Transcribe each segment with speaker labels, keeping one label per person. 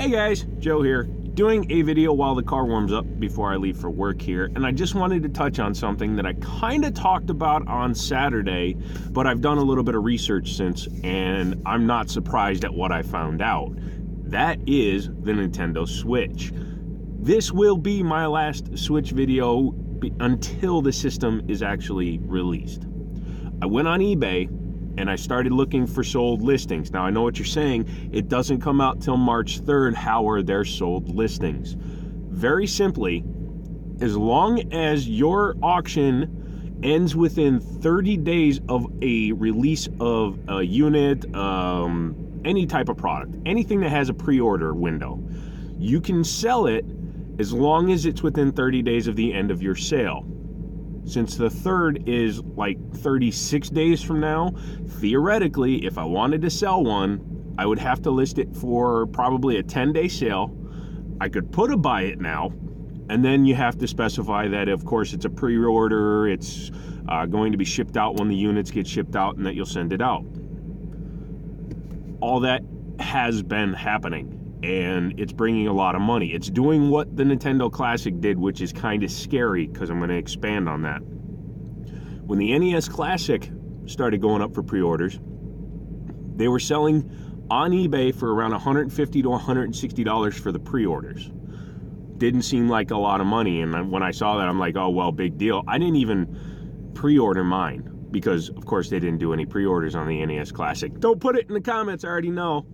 Speaker 1: Hey guys, Joe here, doing a video while the car warms up before I leave for work here, and I just wanted to touch on something that I kind of talked about on Saturday, but I've done a little bit of research since, and I'm not surprised at what I found out. That is the Nintendo Switch. This will be my last Switch video until the system is actually released. I went on eBay and I started looking for sold listings. Now I know what you're saying, it doesn't come out till March 3rd. How are there sold listings? Very simply, as long as your auction ends within 30 days of a release of a unit, any type of product, anything that has a pre-order window, you can sell it as long as it's within 30 days of the end of your sale. Since the 3rd is like 36 days from now, theoretically, if I wanted to sell one, I would have to list it for probably a 10-day sale. I could put a buy it now, and then you have to specify that, of course, it's a pre-order, it's going to be shipped out when the units get shipped out, and that you'll send it out. All that has been happening, and it's bringing a lot of money. It's doing what the Nintendo Classic did, which is kind of scary, because I'm going to expand on that. When the NES Classic started going up for pre-orders, they were selling on eBay for around $150 to $160 for the pre-orders. Didn't seem like a lot of money, and when I saw that, I'm like, oh, well, big deal. I didn't even pre-order mine, because, of course, they didn't do any pre-orders on the NES Classic. Don't put it in the comments, I already know.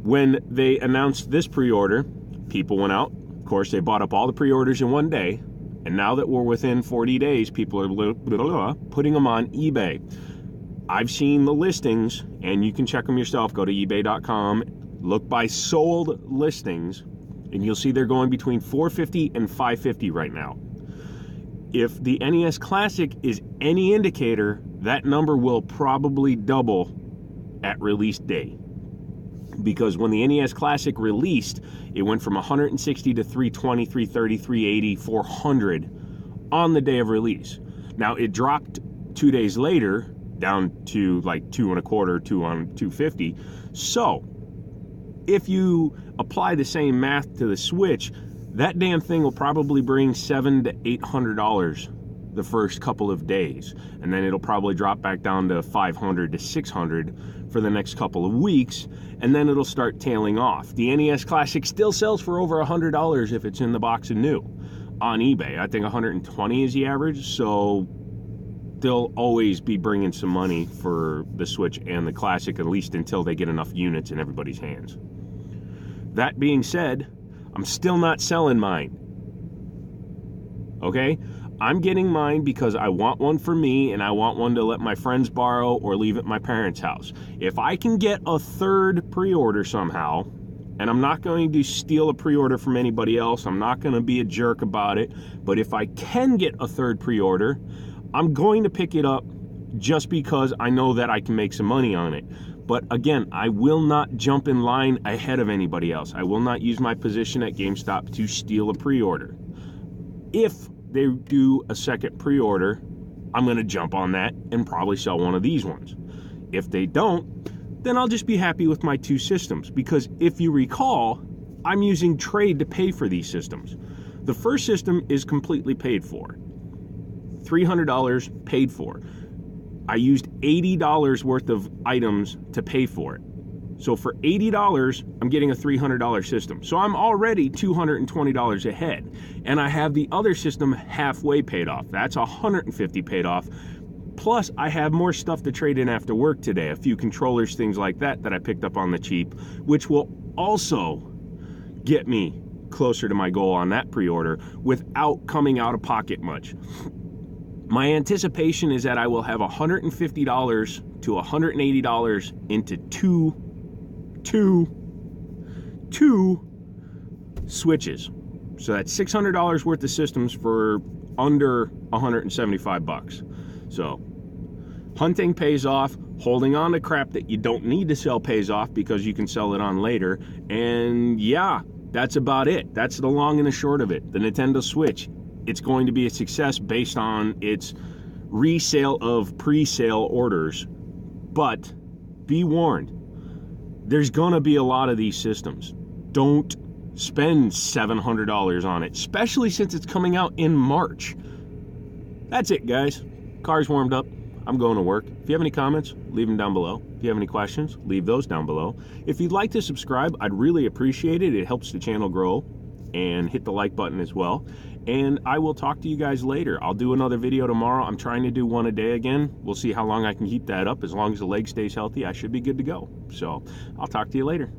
Speaker 1: When they announced this pre-order, people went out. Of course, they bought up all the pre-orders in one day. And now that we're within 40 days, people are putting them on eBay. I've seen the listings, and you can check them yourself. Go to ebay.com, look by sold listings, and you'll see they're going between $450 and $550 right now. If the NES Classic is any indicator, that number will probably double at release day. Because when the NES Classic released, it went from 160 to 320, 330, 380, 400 on the day of release. Now it dropped 2 days later down to like $225, $250. So if you apply the same math to the Switch, that damn thing will probably bring $700 to $800 the first couple of days, and then it'll probably drop back down to $500 to $600 for the next couple of weeks, and then it'll start tailing off. The NES Classic still sells for over $100 if it's in the box and new on eBay. I think $120 is the average, so they'll always be bringing some money for the Switch and the Classic, at least until they get enough units in everybody's hands. That being said, I'm still not selling mine. Okay? I'm getting mine because I want one for me, and I want one to let my friends borrow or leave at my parents' house. If I can get a third pre-order somehow, and I'm not going to steal a pre-order from anybody else, I'm not going to be a jerk about it, but if I can get a third pre-order, I'm going to pick it up just because I know that I can make some money on it. But again, I will not jump in line ahead of anybody else. I will not use my position at GameStop to steal a pre-order. If they do a second pre-order, I'm going to jump on that and probably sell one of these ones. If they don't, then I'll just be happy with my two systems, because if you recall, I'm using trade to pay for these systems. The first system is completely paid for. $300 paid for. I used $80 worth of items to pay for it. So for $80, I'm getting a $300 system. So I'm already $220 ahead. And I have the other system halfway paid off. That's $150 paid off. Plus, I have more stuff to trade in after work today. A few controllers, things like that I picked up on the cheap, which will also get me closer to my goal on that pre-order without coming out of pocket much. My anticipation is that I will have $150 to $180 into two Switches. So that's $600 worth of systems for under $175. So hunting pays off, holding on to crap that you don't need to sell pays off because you can sell it on later, and yeah, that's about it. That's the long and the short of it. The Nintendo Switch, it's going to be a success based on its resale of pre-sale orders, but be warned, There's gonna be a lot of these systems. Don't spend $700 on it, especially since it's coming out in March. That's it, guys. Car's warmed up. I'm going to work. If you have any comments, leave them down below. If you have any questions, leave those down below. If you'd like to subscribe, I'd really appreciate it. It helps the channel grow. And hit the like button as well. And I will talk to you guys later. I'll do another video tomorrow. I'm trying to do one a day again. We'll see how long I can keep that up. As long as the leg stays healthy, I should be good to go. So I'll talk to you later.